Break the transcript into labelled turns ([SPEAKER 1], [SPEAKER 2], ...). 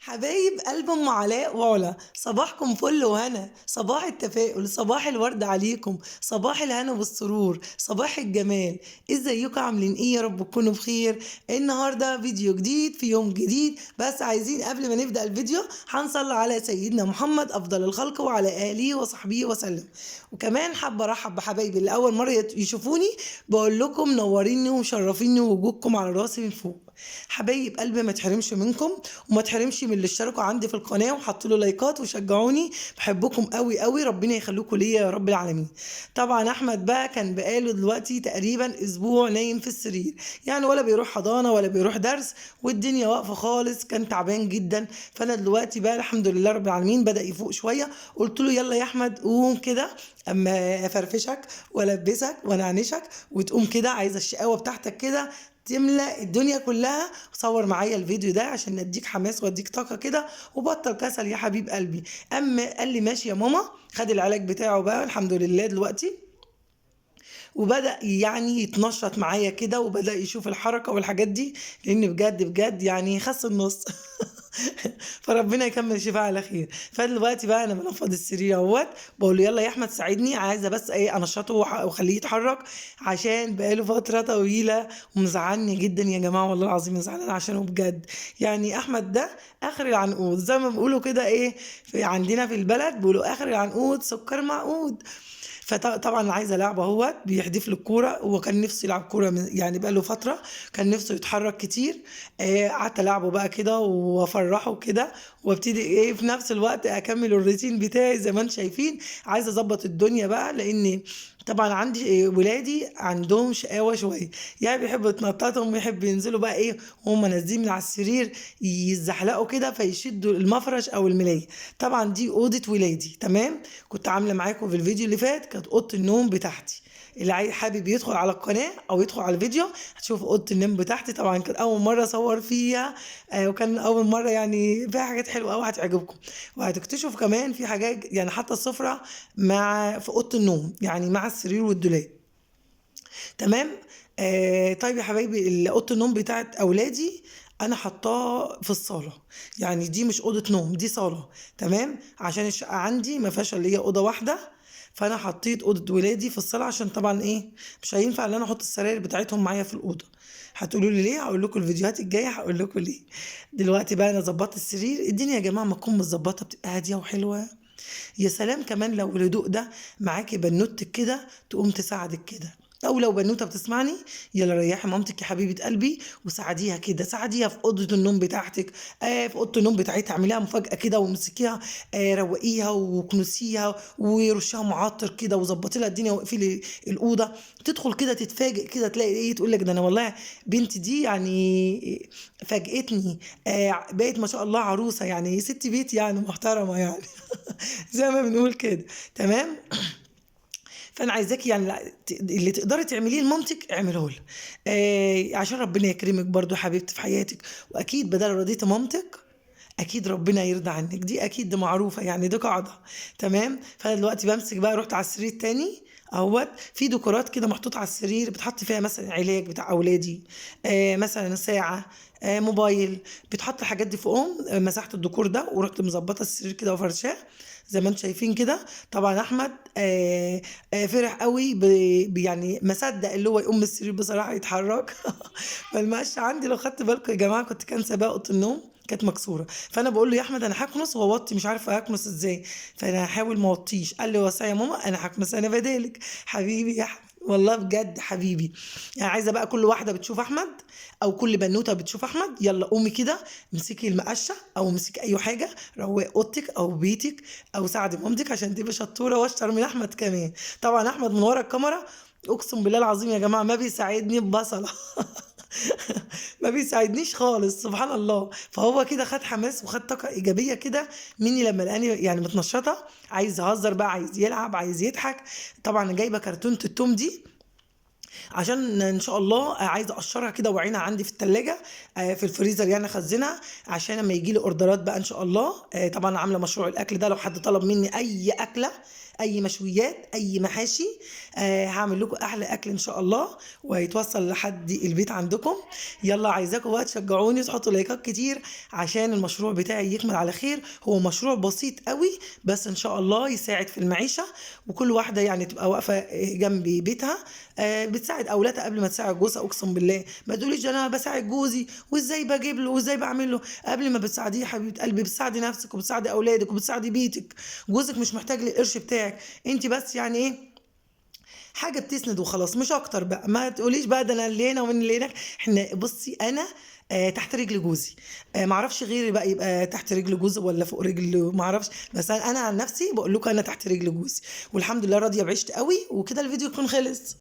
[SPEAKER 1] حبايب قلب ام علاء وعلا، صباحكم فل وهنا، صباح التفاؤل، صباح الورد عليكم، صباح الهنا والسرور، صباح الجمال. ازيكم عاملين ايه؟ يا رب تكونوا بخير. النهارده فيديو جديد في يوم جديد، بس عايزين قبل ما نبدأ الفيديو هنصلي على سيدنا محمد افضل الخلق وعلى اله وصحبه وسلم. وكمان حابه ارحب بحبايبي اللي اول مره يشوفوني، بقول لكم نوريني ومشرفيني ووجودكم على راسي من فوق. حبايب قلبي ما تحرمش منكم وما تحرمش من اللي اشتركوا عندي في القناه وحطوا له لايكات وشجعوني. بحبكم قوي قوي، ربنا يخليكم ليا يا رب العالمين. طبعا احمد بقى كان بقاله دلوقتي تقريبا اسبوع نايم في السرير، يعني ولا بيروح حضانه ولا بيروح درس، والدنيا واقفه خالص، كان تعبان جدا. فانا دلوقتي بقى الحمد لله رب العالمين بدا يفوق شويه. قلت له يلا يا احمد قوم كده اما افرفشك والبسك وانعنشك وتقوم كده، عايزه الشقاوه بتاعتك كده تملى الدنيا كلها. صور معايا الفيديو ده عشان نديك حماس واديك طاقه كده، وبطل كسل يا حبيب قلبي. اما قال لي ماشي يا ماما، خد العلاج بتاعه بقى الحمد لله دلوقتي، وبدأ يعني يتنشط معايا كده وبدأ يشوف الحركة والحاجات دي، لأن بجد بجد يعني خس النص. فربنا يكمل شفاء على خير. فدلوقتي بقى انا بنفض السرير اهوت، بقول له يلا يا احمد ساعدني، عايزه بس ايه انشطه واخليه يتحرك، عشان بقاله فتره طويله ومزعلني جدا يا جماعه، والله العظيم زعلان عشانه بجد. يعني احمد ده اخر العنقود زي ما بيقولوا كده، ايه في عندنا في البلد بيقولوا اخر العنقود سكر معقود. فطبعا عايزه لعبه، هو بيحدف لي الكوره، هو كان نفسه يلعب كوره يعني بقى له فتره، كان نفسه يتحرك كتير. قعدت العبه بقى كده وافرحه كده، وابتدي ايه في نفس الوقت اكمل الروتين بتاعي زي ما انتم شايفين. عايزه اظبط الدنيا بقى، لان طبعا عندي ولادي عندهم شقاوه شويه، يعني بيحبوا يتنططوا ويحبوا ينزلوا بقى ايه وهم نازلين من على السرير، يزحلقوا كده فيشدوا المفرش او الملايه. طبعا دي اوضه ولادي، تمام. كنت عامله معاكم في الفيديو اللي فات كانت اوضه النوم بتاعتي، اللي حابب يدخل على القناه او يدخل على الفيديو هتشوف اوضه النوم بتاعتي. طبعا كانت اول مره اصور فيها، وكان اول مره يعني فيها حاجات حلوه قوي هتعجبكم، وهتكتشفوا كمان في حاجات يعني حتى السفره مع في اوضه النوم يعني مع السرير والدولاب، تمام. طيب يا حبايبي، اوضه النوم بتاعت اولادي انا حطاه في الصاله، يعني دي مش اوضه نوم، دي صاله، تمام. عشان الشقه عندي ما فيهاش الا هي اوضه واحده، فانا حطيت اوضه ولادي في الصاله، عشان طبعا ايه مش هينفع ان انا احط السراير بتاعتهم معايا في الاوضه. هتقولوا لي ليه؟ هقول لكم الفيديوهات الجايه هقول لكم ليه. دلوقتي بقى انا ظبطت السرير، الدنيا يا جماعه ما تكون متظبطه بتبقى هاديه وحلوه. يا سلام كمان لو الهدوء ده معاكي بنوتك كده تقوم تساعدك كده، او لو بنوته بتسمعني، يلا ريحي مامتك يا حبيبه قلبي وساعديها كده، ساعديها في اوضه النوم بتاعتك. في اوضه النوم بتاعتها اعمليها مفاجاه كده وامسكيها، روقيها وكنسيها ورشها معطر كده وظبطي لها الدنيا واقفلي الاوضه. تدخل كده تتفاجئ كده تلاقي ايه، تقول لك ده انا والله بنتي دي يعني فاجئتني، بقت ما شاء الله عروسه، يعني ست بيت يعني محترمه يعني. زي ما بنقول كده، تمام. فانا عايزاكي يعني اللي تقدري تعمليه لمامتك اعمليه لها، عشان ربنا يكرمك برضو يا حبيبتي في حياتك. واكيد بدل رضيتي مامتك اكيد ربنا يرضى عنك، دي اكيد دي معروفه يعني، دي قاعده، تمام. فانا دلوقتي بمسك بقى، رحت على السرير التاني اهوت، في ديكورات كده محطوطه على السرير بتحط فيها مثلا علاج بتاع اولادي، مثلا ساعه، موبايل، بتحط الحاجات دي فوقهم. مسحت الديكور ده ورحت مظبطه السرير كده وفرشاه زي ما انتم شايفين كده. طبعا احمد فرح قوي يعني ما صدق اللي هو يقوم من السرير بصراحه يتحرك. فالمقشه عندي لو خدت بالكم يا جماعه كنت كان سابقه اوضه النوم كانت مكسوره، فانا بقول له يا احمد انا هكنس واوطي، مش عارفه هكنس ازاي، فانا هحاول ما اوطيش. قال لي وسع يا ماما انا هكنس انا بدالك. حبيبي يا احمد والله بجد حبيبي. يعني عايزه بقى كل واحده بتشوف احمد او كل بنوته بتشوف احمد، يلا قومي كده امسكي المقشه او امسكي اي حاجه، روقي اوضتك او بيتك، او ساعدي مامتك عشان تبقي شطوره واشطر من احمد كمان. طبعا احمد من ورا الكاميرا اقسم بالله العظيم يا جماعه ما بيساعدني ببصله. ما بيساعدنيش خالص سبحان الله. فهو كده خد حماس وخد طاقه ايجابيه كده مني لما لقاني يعني متنشطه، عايز يهزر بقى، عايز يلعب، عايز يضحك. طبعا أنا جايبه كرتونه التوم دي عشان ان شاء الله عايزه اقشرها كده واعينها عندي في التلاجة، في الفريزر يعني اخزنها عشان لما يجي لي اوردرات بقى ان شاء الله. طبعا عامله مشروع الاكل ده، لو حد طلب مني اي اكله اي مشويات، اي محاشي. هعمل لكم احلى اكل ان شاء الله، وهيتوصل لحد البيت عندكم. يلا عايزاكم بقى تشجعوني وتحطوا لايكات كتير عشان المشروع بتاعي يكمل على خير. هو مشروع بسيط قوي بس ان شاء الله يساعد في المعيشه، وكل واحده يعني تبقى واقفه جنب بيتها، بتساعد اولادها قبل ما تساعد جوزها. اقسم بالله ما تقوليش ده انا بساعد جوزي وازاي بجيب له وازاي بعمل له. قبل ما بتساعديه يا حبيبه قلبي بتساعدي نفسك وبتساعدي اولادك وبتساعدي بيتك. جوزك مش محتاج للقرش بتاعك، انت بس يعني ايه، حاجه بتسند وخلاص مش اكتر. بقى ما تقوليش بقى ده انا اللي هنا ومن اللي هناك. احنا بصي انا تحت رجل جوزي. معرفش غيري بقى يبقى تحت رجل جوزي ولا فوق رجل، معرفش، بس انا عن نفسي بقول لكم انا تحت رجل جوزي، والحمد لله راضيه بعيشت قوي. وكده الفيديو يكون خلص.